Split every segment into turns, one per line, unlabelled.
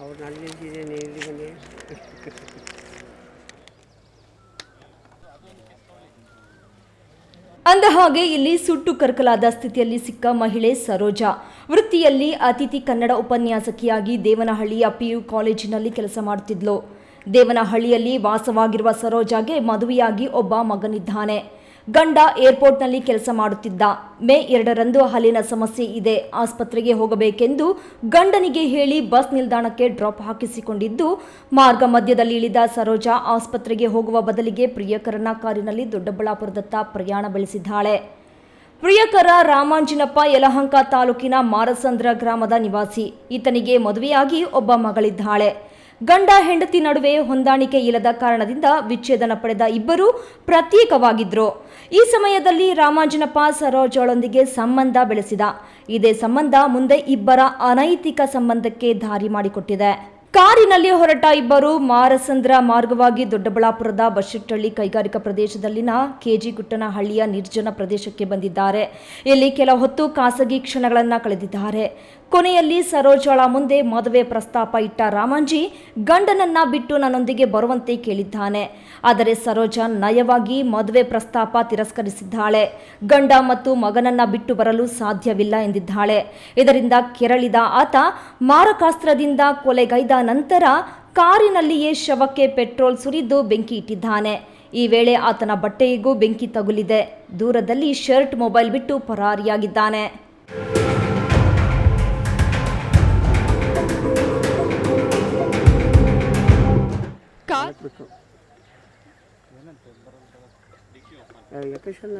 ಅವ್ರು ಅಲ್ಲಿದ್ದೇನೆ ಇಲ್ಲಿ ಬಂದೆ.
ಅಂದಹಾಗೆ ಇಲ್ಲಿ ಸುಟ್ಟು ಕರಕಲಾದ ಸ್ಥಿತಿಯಲ್ಲಿ ಸಿಕ್ಕ ಮಹಿಳೆ ಸರೋಜಾ. ವೃತ್ತಿಯಲ್ಲಿ ಅತಿಥಿ ಕನ್ನಡ ಉಪನ್ಯಾಸಕಿಯಾಗಿ ದೇವನಹಳ್ಳಿಯ PU ಕಾಲೇಜಿನಲ್ಲಿ ಕೆಲಸ ಮಾಡುತ್ತಿದ್ಲು. ದೇವನಹಳ್ಳಿಯಲ್ಲಿ ವಾಸವಾಗಿರುವ ಸರೋಜಾಗೆ ಮದುವೆಯಾಗಿ ಒಬ್ಬ ಮಗನಿದ್ದಾನೆ. ಗಂಡ ಏರ್ಪೋರ್ಟ್ನಲ್ಲಿ ಕೆಲಸ ಮಾಡುತ್ತಿದ್ದ. ಮೇ 2ರಂದು ಹಲ್ಲಿನ ಸಮಸ್ಯೆ ಇದೆ, ಆಸ್ಪತ್ರೆಗೆ ಹೋಗಬೇಕೆಂದು ಗಂಡನಿಗೆ ಹೇಳಿ ಬಸ್ ನಿಲ್ದಾಣಕ್ಕೆ ಡ್ರಾಪ್ ಹಾಕಿಸಿಕೊಂಡಿದ್ದು, ಮಾರ್ಗ ಮಧ್ಯದಲ್ಲಿ ಇಳಿದ ಸರೋಜಾ ಆಸ್ಪತ್ರೆಗೆ ಹೋಗುವ ಬದಲಿಗೆ ಪ್ರಿಯಕರನ ಕಾರಿನಲ್ಲಿ ದೊಡ್ಡಬಳ್ಳಾಪುರದತ್ತ ಪ್ರಯಾಣ ಬೆಳೆಸಿದ್ದಾಳೆ. ಪ್ರಿಯಕರ ರಾಮಾಂಜಿನಪ್ಪ ಯಲಹಂಕ ತಾಲೂಕಿನ ಮಾರಸಂದ್ರ ಗ್ರಾಮದ ನಿವಾಸಿ. ಈತನಿಗೆ ಮದುವೆಯಾಗಿ ಒಬ್ಬ ಮಗಳಿದ್ದಾಳೆ. ಗಂಡ ಹೆಂಡತಿ ನಡುವೆ ಹೊಂದಾಣಿಕೆ ಇಲ್ಲದ ಕಾರಣದಿಂದ ವಿಚ್ಛೇದನ ಪಡೆದ ಇಬ್ಬರು ಪ್ರತ್ಯೇಕವಾಗಿದ್ರು. ಈ ಸಮಯದಲ್ಲಿ ರಾಮಾಂಜನಪ್ಪ ಸರೋಜಳೊಂದಿಗೆ ಸಂಬಂಧ ಬೆಳೆಸಿದ. ಇದೇ ಸಂಬಂಧ ಮುಂದೆ ಇಬ್ಬರ ಅನೈತಿಕ ಸಂಬಂಧಕ್ಕೆ ದಾರಿ ಮಾಡಿಕೊಟ್ಟಿದೆ. ಕಾರಿನಲ್ಲಿ ಹೊರಟ ಇಬ್ಬರು ಮಾರಸಂದ್ರ ಮಾರ್ಗವಾಗಿ ದೊಡ್ಡಬಳ್ಳಾಪುರದ ಬಶೆಟ್ಟಹಳ್ಳಿ ಕೈಗಾರಿಕಾ ಪ್ರದೇಶದಲ್ಲಿನ KG ಗುಟ್ಟನಹಳ್ಳಿಯ ನಿರ್ಜನ ಪ್ರದೇಶಕ್ಕೆ ಬಂದಿದ್ದಾರೆ. ಇಲ್ಲಿ ಕೆಲ ಹೊತ್ತು ಖಾಸಗಿ ಕ್ಷಣಗಳನ್ನು ಕಳೆದಿದ್ದಾರೆ. ಕೊನೆಯಲ್ಲಿ ಸರೋಜಳ ಮುಂದೆ ಮದುವೆ ಪ್ರಸ್ತಾಪ ಇಟ್ಟ ರಾಮಾಂಜಿ ಗಂಡನನ್ನ ಬಿಟ್ಟು ನನ್ನೊಂದಿಗೆ ಬರುವಂತೆ ಕೇಳಿದ್ದಾನೆ. ಆದರೆ ಸರೋಜಾ ನಯವಾಗಿ ಮದುವೆ ಪ್ರಸ್ತಾಪ ತಿರಸ್ಕರಿಸಿದ್ದಾಳೆ. ಗಂಡ ಮತ್ತು ಮಗನನ್ನ ಬಿಟ್ಟು ಬರಲು ಸಾಧ್ಯವಿಲ್ಲ ಎಂದಿದ್ದಾಳೆ. ಇದರಿಂದ ಕೆರಳಿದ ಆತ ಮಾರಕಾಸ್ತ್ರದಿಂದ ಕೊಲೆಗೈದ ನಂತರ ಕಾರಿನಲ್ಲಿಯೇ ಶವಕ್ಕೆ ಪೆಟ್ರೋಲ್ ಸುರಿದು ಬೆಂಕಿ ಇಟ್ಟಿದ್ದಾನೆ. ಈ ವೇಳೆ ಆತನ ಬಟ್ಟೆಗೂ ಬೆಂಕಿ ತಗುಲಿದೆ. ದೂರದಲ್ಲಿ ಶರ್ಟ್, ಮೊಬೈಲ್ ಬಿಟ್ಟು ಪರಾರಿಯಾಗಿದ್ದಾನೆ.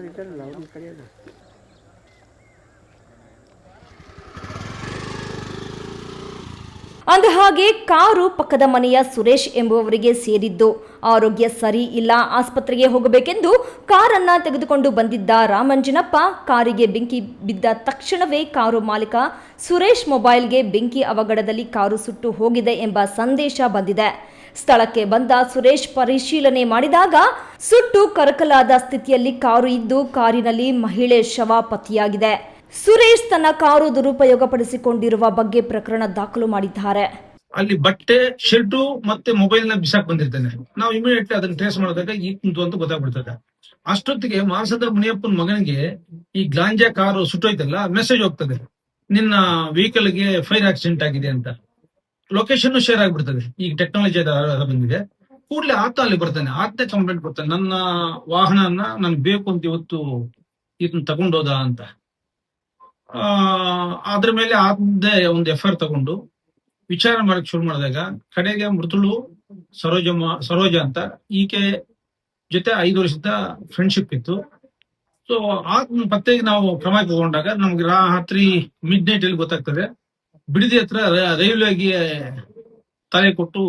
ಇದ್ದಾರಲ್ಲ ಅವ್ರನ್ನ ಕರೆಯೋದು.
ಅಂದಹಾಗೆ ಕಾರು ಪಕ್ಕದ ಮನೆಯ ಸುರೇಶ್ ಎಂಬುವವರಿಗೆ ಸೇರಿದ್ದು. ಆರೋಗ್ಯ ಸರಿ ಇಲ್ಲ, ಆಸ್ಪತ್ರೆಗೆ ಹೋಗಬೇಕೆಂದು ಕಾರನ್ನ ತೆಗೆದುಕೊಂಡು ಬಂದಿದ್ದ ರಾಮಂಜನಪ್ಪ ಕಾರಿಗೆ ಬೆಂಕಿ ಬಿದ್ದ ತಕ್ಷಣವೇ ಕಾರು ಮಾಲೀಕ ಸುರೇಶ್ ಮೊಬೈಲ್ಗೆ ಬೆಂಕಿ ಅವಘಡದಲ್ಲಿ ಕಾರು ಸುಟ್ಟು ಹೋಗಿದೆ ಎಂಬ ಸಂದೇಶ ಬಂದಿದೆ. ಸ್ಥಳಕ್ಕೆ ಬಂದ ಸುರೇಶ್ ಪರಿಶೀಲನೆ ಮಾಡಿದಾಗ ಸುಟ್ಟು ಕರಕಲಾದ ಸ್ಥಿತಿಯಲ್ಲಿ ಕಾರು ಇದ್ದು, ಕಾರಿನಲ್ಲಿ ಮಹಿಳೆ ಶವ ಪತ್ತೆಯಾಗಿದೆ. ಸುರೇಶ್ ತನ್ನ ಕಾರು ದುರುಪಯೋಗ ಪಡಿಸಿಕೊಂಡಿರುವ ಬಗ್ಗೆ ಪ್ರಕರಣ ದಾಖಲು ಮಾಡಿದ್ದಾರೆ.
ಅಲ್ಲಿ ಬಟ್ಟೆ, ಶರ್ಟು ಮತ್ತೆ ಮೊಬೈಲ್ ನ ಬಿಸಾಕ್ ಬಂದಿರ್ತಾನೆ. ನಾವು ಇಮಿಡಿಯೇಟ್ಲಿ ಅದನ್ನ ಟ್ರೇಸ್ ಮಾಡಿದಾಗ ಈ ಕುಂತು ಅಂತ ಗೊತ್ತಾಗ್ಬಿಡ್ತದೆ. ಅಷ್ಟೊತ್ತಿಗೆ ಮಾಸದ ಮುನಿಯಪ್ಪನ ಮಗನಿಗೆ ಈ ಗಾಂಜಾ ಕಾರು ಸುಟ್ಟೋಯ್ತಲ್ಲ, ಮೆಸೇಜ್ ಹೋಗ್ತದೆ, ನಿನ್ನ ವೆಹಿಕಲ್ ಗೆ ಫೈರ್ ಆಕ್ಸಿಡೆಂಟ್ ಆಗಿದೆ ಅಂತ. ಲೊಕೇಶನ್ ಶೇರ್ ಆಗ್ಬಿಡ್ತದೆ. ಈಗ ಟೆಕ್ನಾಲಜಿ ಬಂದಿದೆ. ಕೂಡಲೇ ಆತ ಅಲ್ಲಿ ಬರ್ತಾನೆ, ಆತ ಕಂಪ್ಲೇಂಟ್ ಕೊಡ್ತಾನೆ, ನನ್ನ ವಾಹನನ ನನ್ಗೆ ಬೇಕು ಅಂತ ಇವತ್ತು ಇದನ್ನ ತಗೊಂಡೋದ ಅಂತ. ಅದ್ರ ಮೇಲೆ ಆದ್ದೇ ಒಂದು FIR ತಗೊಂಡು ವಿಚಾರ ಮಾಡಕ್ ಶುರು ಮಾಡಿದಾಗ ಕಡೆಗೆ ಮೃತಳು ಸರೋಜಾ ಅಂತ, ಈಕೆ ಜೊತೆ 5 ವರ್ಷದ ಫ್ರೆಂಡ್ಶಿಪ್ ಇತ್ತು. ಸೊ ಆತ್ಮ ಪತ್ತೆಗೆ ನಾವು ಕ್ರಮ ತಗೊಂಡಾಗ ನಮ್ಗೆ ರಾತ್ರಿ ಮಿಡ್ ನೈಟ್ ಅಲ್ಲಿ ಗೊತ್ತಾಗ್ತದೆ, ಬಿಡದಿ ಹತ್ರ ರೈಲ್ವೆಗೆ ತಲೆ ಕೊಟ್ಟು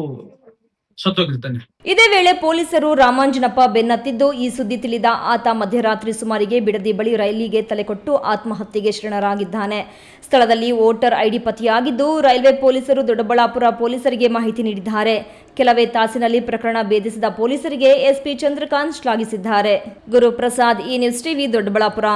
ಸತ್ತೋಗಿರ್ತಾನೆ.
ಇದೇ ವೇಳೆ ಪೊಲೀಸರು ರಾಮಾಂಜನಪ್ಪ ಬೆನ್ನತ್ತಿದ್ದು, ಈ ಸುದ್ದಿ ತಿಳಿದ ಆತ ಮಧ್ಯರಾತ್ರಿ ಸುಮಾರಿಗೆ ಬಿಡದಿ ಬಳಿ ರೈಲಿಗೆ ತಲೆ ಕೊಟ್ಟು ಆತ್ಮಹತ್ಯೆಗೆ ಶರಣರಾಗಿದ್ದಾನೆ. ಸ್ಥಳದಲ್ಲಿ ವೋಟರ್ ID ಪತ್ತೆಯಾಗಿದ್ದು, ರೈಲ್ವೆ ಪೊಲೀಸರು ದೊಡ್ಡಬಳ್ಳಾಪುರ ಪೊಲೀಸರಿಗೆ ಮಾಹಿತಿ ನೀಡಿದ್ದಾರೆ. ಕೆಲವೇ ತಾಸಿನಲ್ಲಿ ಪ್ರಕರಣ ಭೇದಿಸಿದ ಪೊಲೀಸರಿಗೆ SP ಚಂದ್ರಕಾಂತ್ ಶ್ಲಾಘಿಸಿದ್ದಾರೆ. ಗುರುಪ್ರಸಾದ್, ಈ ನ್ಯೂಸ್ TV, ದೊಡ್ಡಬಳ್ಳಾಪುರ.